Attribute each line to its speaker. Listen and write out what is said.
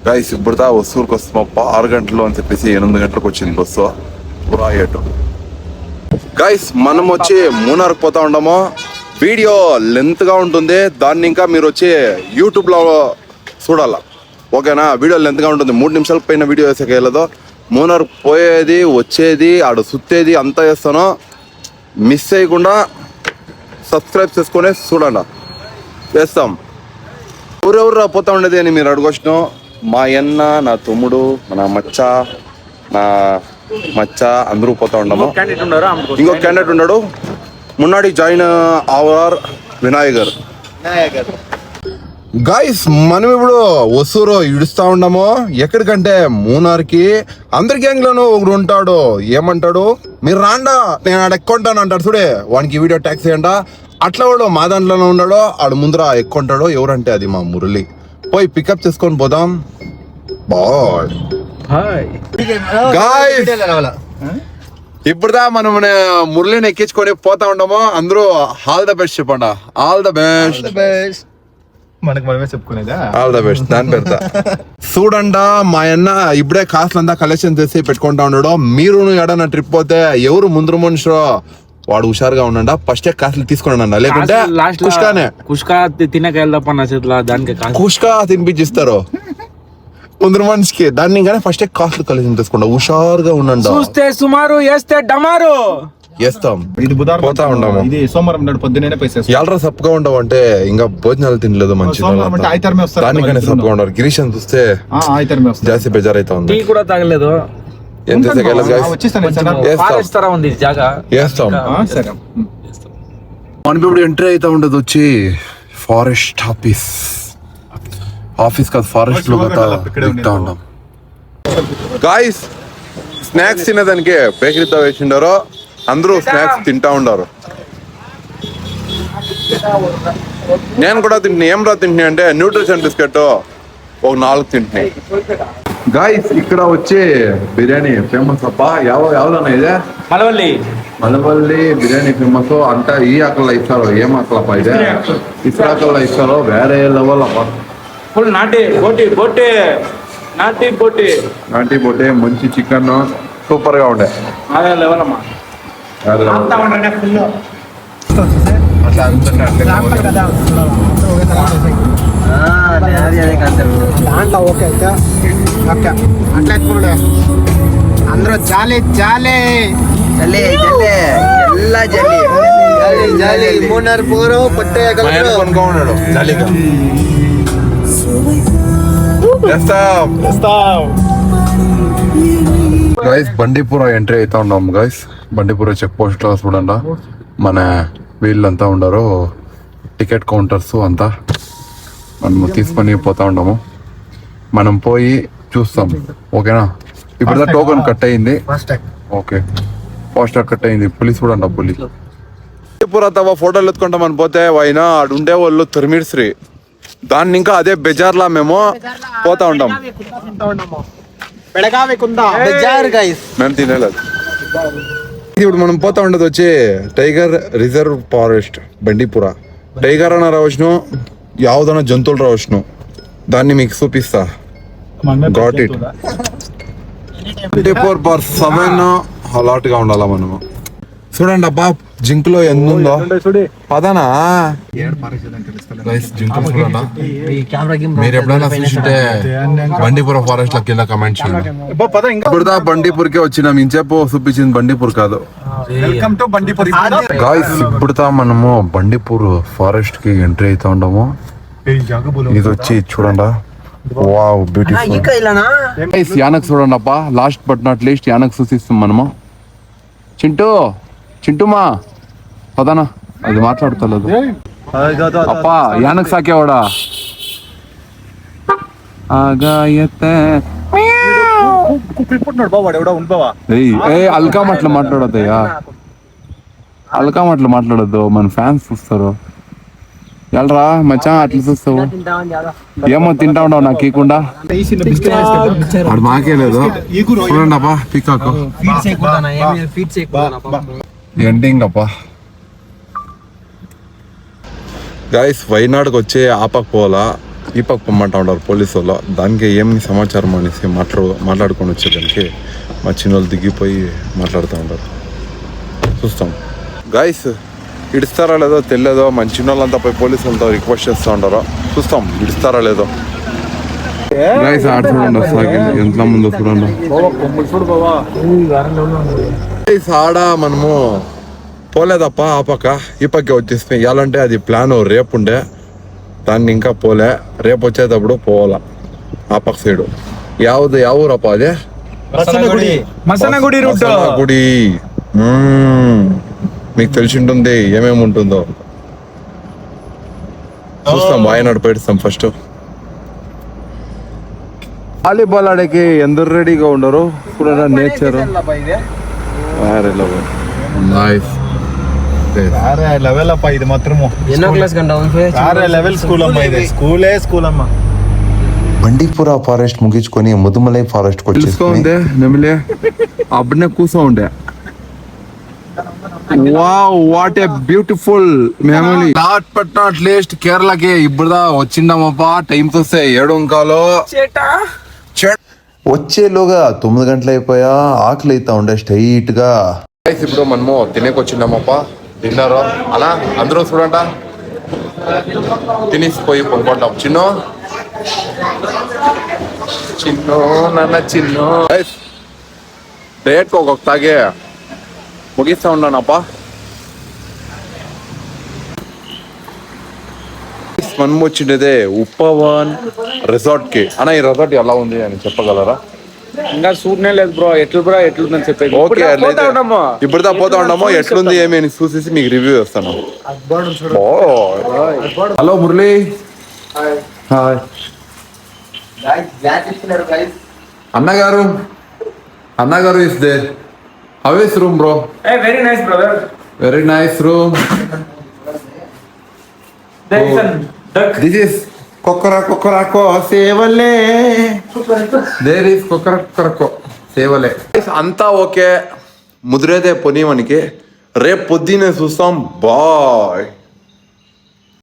Speaker 1: Guys ఇప్పుడు వస్తూరుకు వస్తున్నాం 6 గంటలు అని చెప్పేసి 8 గంటలకు వచ్చింది బస్సు పురా ఏటు. గైస్ మనం వచ్చి మూనార్కి పోతా ఉండము. వీడియో లెంత్ గా ఉంటుంది, దాన్ని ఇంకా మీరు వచ్చి యూట్యూబ్ లో చూడాలా. ఓకేనా? వీడియో లెంత్ గా ఉంటుంది, 3 నిమిషాలకు పైన వీడియో వేసాక వెళ్ళదు. మూనార్ పోయేది వచ్చేది ఆడ సుత్తేది అంతా చేస్తాను. మిస్ చేయకుండా సబ్స్క్రైబ్ చేసుకునే చూడండి. చేస్తాం. ఎవరెవరు పోతా ఉండేది అని మీరు అడగొచ్చిన, మా అన్న, నా తమ్ముడు, నా మచ్చ అందరూ పోతా ఉండము. ఇంకొక క్యాండిడేట్ ఉన్నాడు, మున్నాడి జాయిన్ అవర్ వినాయకర్. గాయస్ మనం ఇప్పుడు వసూరు ఇడుస్తా ఉండము. ఎక్కడికంటే మూనార్కి. అందరి గ్యాంగ్ లోనూ ఒకడు ఉంటాడు, ఏమంటాడు, మీరు రాండా నేను ఆడ ఎక్కుంటాను అంటాడు. చూడే వానికి వీడియో ట్యాక్స్ చేయండి. అట్లా వాడు మా దాంట్లోనే ఉన్నాడో ఆడు ముందర ఎక్కుంటాడో. ఎవరంటే అది మా మురళి. పోయి పికప్ చేసుకొని పోదాం. Bye guys. ఇప్పుడుదా మనం మురళిని ఎక్కించుకొని పోతా ఉండము. అందరూ ఆల్ ద బెస్ట్ చెప్పండి. All the best.
Speaker 2: మనమే చెప్పుకునేదా
Speaker 1: ఆల్ ద బెస్ట్. దాని పెడతా చూడండా. మా అన్న ఇప్పుడే కాస్ట్లు అంతా కలెక్షన్ చేసి పెట్టుకుంటా ఉన్నాడు. మీరు ఏడన్నా ట్రిప్ పోతే ఎవరు ముందు మనుషులు వాడు హుషారుగా ఉండండి. ఫస్ట్ కాస్ట్లు తీసుకుని లేకుంటే
Speaker 3: కుష్కా
Speaker 1: కుష్కా తినిపించిస్తారు ముందు మనిషికి. దాన్ని కానీ ఫస్ట్ కాస్ట్లు కలెక్షన్ తీసుకుంటా. హుషారుగా ఉండండి.
Speaker 3: చూస్తే సుమారు వేస్తే డమారు
Speaker 1: వేస్తాం.
Speaker 2: ఇది బుధవారం
Speaker 1: పోతా ఉండము.
Speaker 2: ఇది సోమవారం నాడు పొద్దున్నే పైసా
Speaker 1: ఎల్రా సప్పుగా ఉండవు అంటే ఇంకా భోజనాలు తినలేదు మంచిగా. దానికనే సప్పుగా ఉండవు. గిరీష్ అని చూస్తే జాస్తి బెజార్ అవుతా ఉంది.
Speaker 3: కూడా తాగలేదు.
Speaker 1: ఏం చేస్తే మన ఇప్పుడు ఎంట్రీ అవుతా ఉండదు వచ్చి ఫారెస్ట్ ఆఫీస్ కాదు, ఫారెస్ట్ లో దిగుతా ఉంటాం. గాయస్ స్నాక్స్ తినేదానికి బేకరీతో వేసిండారు. అందరూ స్నాక్స్ తింటా ఉండారు. నేను కూడా తింటున్నా. ఏం రా తింటున్నా అంటే న్యూట్రిషన్ బిస్కెట్ ఒక 4 తింటున్నాయి. గాయస్ ఇక్కడ వచ్చి బిర్యానీ ఫేమస్ అప్ప. యావదన్నా ఇదే మలవల్లి బిర్యానీ ఫేమస్ అంట. ఈ ఆకల్లో ఇస్తారు. ఏం ఆకలప్ప ఇదే? ఇసురాకల్లో ఇస్తారు. వేరే లెవెల్ అప్ప.
Speaker 3: ఫుల్ నాటి బోటి
Speaker 1: మంచి చికెన్ సూపర్ గా ఉండే.
Speaker 4: అందరూ జాలి మూడున్నర పూరు
Speaker 1: కొనుక్కున్నాడు జాలీగా. గైస్ బండిపుర ఎంట్రీ అవుతా ఉన్నాం. గైస్ బండిపుర చెక్ పోస్ట్ లో చూడండి మన వీళ్ళంతా ఉండరు, టికెట్ కౌంటర్స్ అంతా. మనం తీసుకొని పోతా ఉన్నాము. మనం పోయి చూస్తాం. ఓకేనా? ఇప్పుడు టోకెన్ కట్ అయింది. ఓకే, ఫాస్టాగ్ కట్ అయింది. పులిస్ కూడా అంట. పులి బండిపుర తవ ఫోటోలు ఎత్తుకుంటామని పోతే ఆయన ఆడు ఉండే వాళ్ళు తరిమిడ్స్రీ. దాన్ని ఇంకా అదే బెజార్లా మేము పోతా ఉంటాం. మేము తినేలేదు. ఇప్పుడు మనం పోతా ఉండదు వచ్చి టైగర్ రిజర్వ్ ఫారెస్ట్ బండిపుర. టైగర్ అన్న రావచ్చును, యావదన్నా జంతువులు రావచ్చును. దాన్ని మీకు చూపిస్తా. Got it. 24/7 అలాట్ గా ఉండాలా మనము. చూడండి అబ్బా జింక్ లో ఎంత ఉందో పదానా. మీరు ఎప్పుడైనా చూసింటే బండిపుర ఫారెస్ట్ లో కింద కమెంట్ చేయండి. ఇప్పుడు బండిపూర్కే వచ్చినాం. ఇంచేపు చూపించింది బండిపూర్ కాదు. గాయ్స్ ఇప్పుడు మనము బండిపూర్ ఫారెస్ట్ కి ఎంట్రీ అవుతా ఉండము. ఇది వచ్చి చూడండి. Wow beautiful. యానక్ చూడండి అబ్బా. లాస్ట్ బట్ నాట్ లీస్ట్ యానక్ చూసిస్తాం మనము. చింటూమా పదానా అది మాట్లాడతలేదు అప్ప. యానక్ సాకేవాడా అల్కా మాటలు మాట్లాడద్దయ్యా. అల్కా మాటలు మాట్లాడద్దు, మన ఫ్యాన్స్ చూస్తారు. ఎల్రా మచ్చా అట్లా చూస్తావు. ఏమో తింటా ఉండవు నాకు ఇవ్వకుండా. అది మాకే లేదు. చూడండి అబ్బా పికాకు ఎండింగ్ అబ్బా. గైస్ వైనాడుకి వచ్చి ఆపకపోవాలా. ఈ పక్క పొమ్మంటా ఉన్నారు పోలీసు వాళ్ళు. దానికి ఏమి సమాచారం అనేసి మాట్లాడుకొని వచ్చేదానికి మా చిన్నోళ్ళు దిగిపోయి మాట్లాడుతూ ఉంటారు. చూస్తాం గాయస్, ఇడుస్తారా లేదో తెలియదో. మన చిన్నోళ్ళంతా పోయి పోలీసు వాళ్ళతో రిక్వెస్ట్ చేస్తూ ఉంటారు. చూస్తాం ఇడుస్తారా లేదో. గాయస్ ఆడ చూడండి వస్తాకి ఎంత ముందు చూడండి. గాయస్ ఆడ మనము పోలేదప్ప, ఆ పక్క ఈ పక్క వచ్చేసినాయి. ఇవ్వాలంటే అది ప్లాన్ రేపు ఉండే, దాన్ని ఇంకా పోలే. రేపు వచ్చేటప్పుడు పోవాలా ఆ పక్క సైడు. యా ఊరప్ప అదే?
Speaker 3: మసనగుడి రూట్.
Speaker 1: గుడి. మీకు తెలిసి ఉంటుంది ఏమేమి ఉంటుందో. చూస్తాం, వాయనాడు పెడతాం ఫస్ట్. వాలీబాల్ ఆడేకి ఎందరు రెడీగా ఉండరు చూడ. Nature nice.
Speaker 2: వేరే లెవెల్ అప్ప ఇది మాత్రము.
Speaker 3: ఎన్నో క్లాస్ గంట
Speaker 2: వేరే లెవెల్ స్కూల్ అమ్మా ఇది. స్కూల్ అమ్మా.
Speaker 1: బండిపుర ఫారెస్ట్ ముగించుకొని ముదుమలై ఫారెస్ట్ వచ్చేసుకోండి. నెమిలే అప్పుడే కూర్చో ఉండే. Wow, what a beautiful memory. Last but not least కేరళకి ఇప్పుడు వచ్చిండామప్పా. టైం చూస్తే 7:15. వచ్చేలోగా 9 గంటలు అయిపోయా. ఆకలి అవుతా ఉండే స్ట్రైట్ గా. ఇప్పుడు మనము తినేకి వచ్చిండామప్పా. డిన్నర్ అలా అందరూ చూడంట. తినేసిపోయి పొందుకుంటాం. చిన్నో నాన్న చిన్నో రేట్ ఒక్కొక్క తాగే ముగిస్తా ఉన్నానప్పా. మనం వచ్చిండేదే ఉప్పవన్ రిసార్ట్ కి. అన్న ఈ రిసార్ట్ ఎలా ఉంది అని చెప్పగలరా?
Speaker 3: ఇంకా చూడనే లేదు బ్రో. ఎట్లుందని చెప్పేది.
Speaker 1: ఓకే, ఇప్పుడు పోతా ఉన్నాము. ఎట్లుంది ఏమి అని చూసేసి మీకు రివ్యూ చేస్తాను. హలో మురళి. హాయ్ అన్నగారు is there. How is room bro?
Speaker 3: Very nice brother.
Speaker 1: Very nice room. This is Kokkarako Sevale. There is Kokkarako Sevale. అంతా ఓకే. ముదిరేదే పొని మనకి. రేపు పొద్దున్నే చూస్తాం. బాయ్.